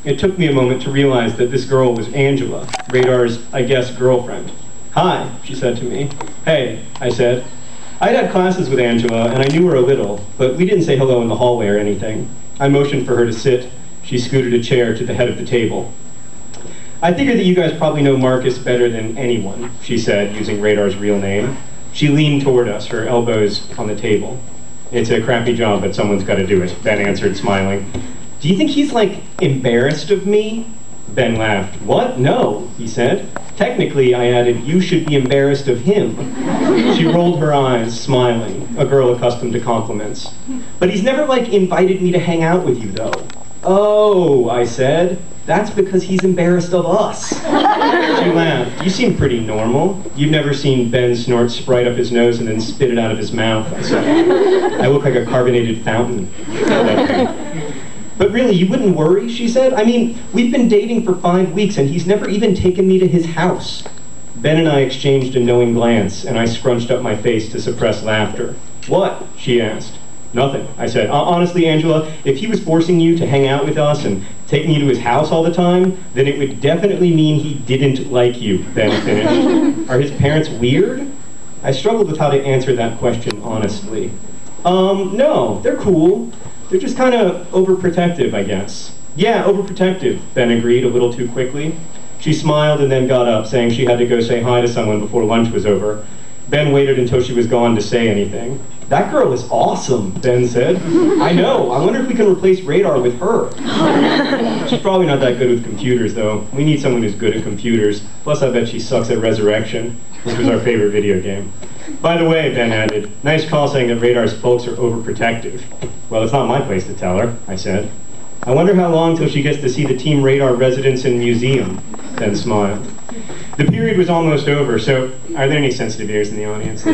It took me a moment to realize that this girl was Angela, Radar's, I guess, girlfriend. "Hi," she said to me. "Hey," I said. I'd had classes with Angela, and I knew her a little, but we didn't say hello in the hallway or anything. I motioned for her to sit. She scooted a chair to the head of the table. "I figure that you guys probably know Marcus better than anyone," she said, using Radar's real name. She leaned toward us, her elbows on the table. "It's a crappy job, but someone's got to do it," Ben answered, smiling. "Do you think he's, like, embarrassed of me?" Ben laughed. "What? No," he said. "Technically," I added, "you should be embarrassed of him." She rolled her eyes, smiling, a girl accustomed to compliments. "But he's never, like, invited me to hang out with you, though." "Oh," I said, "that's because he's embarrassed of us." She laughed. "You seem pretty normal. You've never seen Ben snort Sprite up his nose and then spit it out of his mouth," I said. "I look like a carbonated fountain." "But really, you wouldn't worry," she said. "I mean, we've been dating for 5 weeks and he's never even taken me to his house." Ben and I exchanged a knowing glance, and I scrunched up my face to suppress laughter. "What?" she asked. "Nothing," I said. "Honestly, Angela, if he was forcing you to hang out with us and taking you to his house all the time, then it would definitely mean he didn't like you," Ben finished. "Are his parents weird?" I struggled with how to answer that question honestly. No, they're cool. They're just kind of overprotective, I guess." "Yeah, overprotective," Ben agreed a little too quickly. She smiled and then got up, saying she had to go say hi to someone before lunch was over. Ben waited until she was gone to say anything. "That girl is awesome," Ben said. "I know. I wonder if we can replace Radar with her." "She's probably not that good with computers, though. We need someone who's good at computers. Plus, I bet she sucks at Resurrection," which was our favorite video game. "By the way," Ben added, "nice call saying that Radar's folks are overprotective." "Well, it's not my place to tell her," I said. "I wonder how long till she gets to see the Team Radar residence and museum," Ben smiled. The period was almost over, so are there any sensitive ears in the audience?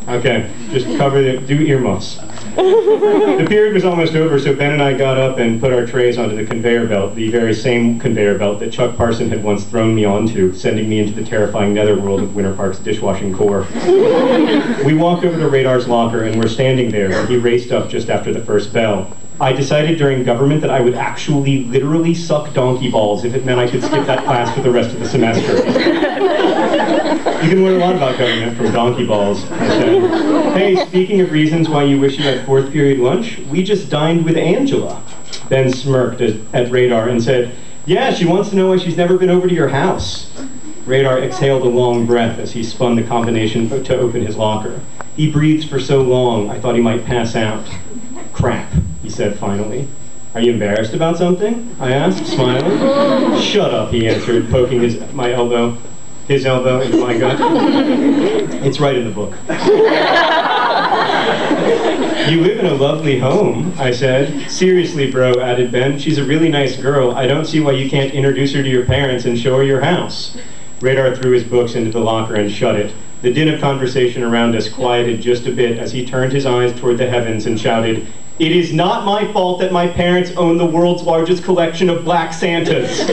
Okay, just do earmuffs. The period was almost over, so Ben and I got up and put our trays onto the conveyor belt, the very same conveyor belt that Chuck Parson had once thrown me onto, sending me into the terrifying netherworld of Winter Park's dishwashing core. We walked over to Radar's locker and were standing there when he raced up just after the first bell. I decided during government that I would actually literally suck donkey balls if it meant I could skip that class for the rest of the semester. "You can learn a lot about government from donkey balls," I said. "Hey, speaking of reasons why you wish you had 4th period lunch, we just dined with Angela." Ben smirked at Radar and said, "Yeah, she wants to know why she's never been over to your house." Radar exhaled a long breath as he spun the combination to open his locker. He breathed for so long, I thought he might pass out. "Crap," he said finally. "Are you embarrassed about something?" I asked, smiling. "Shut up," he answered, poking his elbow into my gut. "It's right in the book." "You live in a lovely home," I said. "Seriously, bro," added Ben, "she's a really nice girl. I don't see why you can't introduce her to your parents and show her your house." Radar threw his books into the locker and shut it. The din of conversation around us quieted just a bit as he turned his eyes toward the heavens and shouted, "It is not my fault that my parents own the world's largest collection of Black Santas."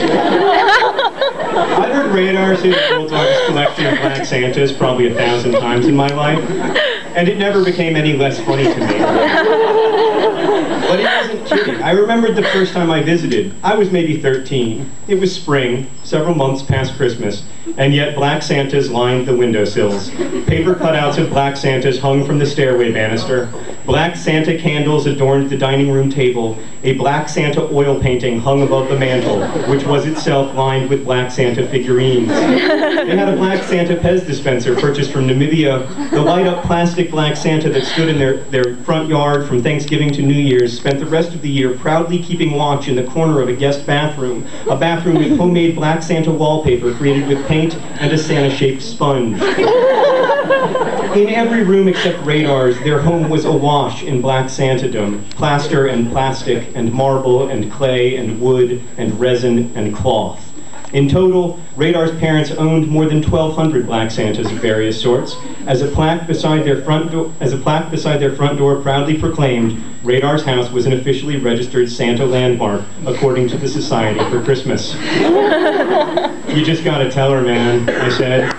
I've heard Radar say the world's largest collection of Black Santas probably 1,000 times in my life, and it never became any less funny to me. But he wasn't kidding. I remembered the first time I visited. I was maybe 13. It was spring, several months past Christmas, and yet Black Santas lined the windowsills. Paper cutouts of Black Santas hung from the stairway banister. Black Santa candles adorned the dining room table. A Black Santa oil painting hung above the mantel, which was itself lined with Black Santa figurines. They had a Black Santa Pez dispenser purchased from Namibia. The light-up plastic Black Santa that stood in their front yard from Thanksgiving to New Year's spent the rest of the year proudly keeping watch in the corner of a guest bathroom, a bathroom with homemade Black Santa wallpaper created with paint and a Santa-shaped sponge. In every room except Radar's, their home was awash in Black Santadom, plaster and plastic and marble and clay and wood and resin and cloth. In total, Radar's parents owned more than 1,200 Black Santas of various sorts. As a plaque beside their front door proudly proclaimed, Radar's house was an officially registered Santa landmark, according to the Society for Christmas. "You just gotta tell her, man," I said.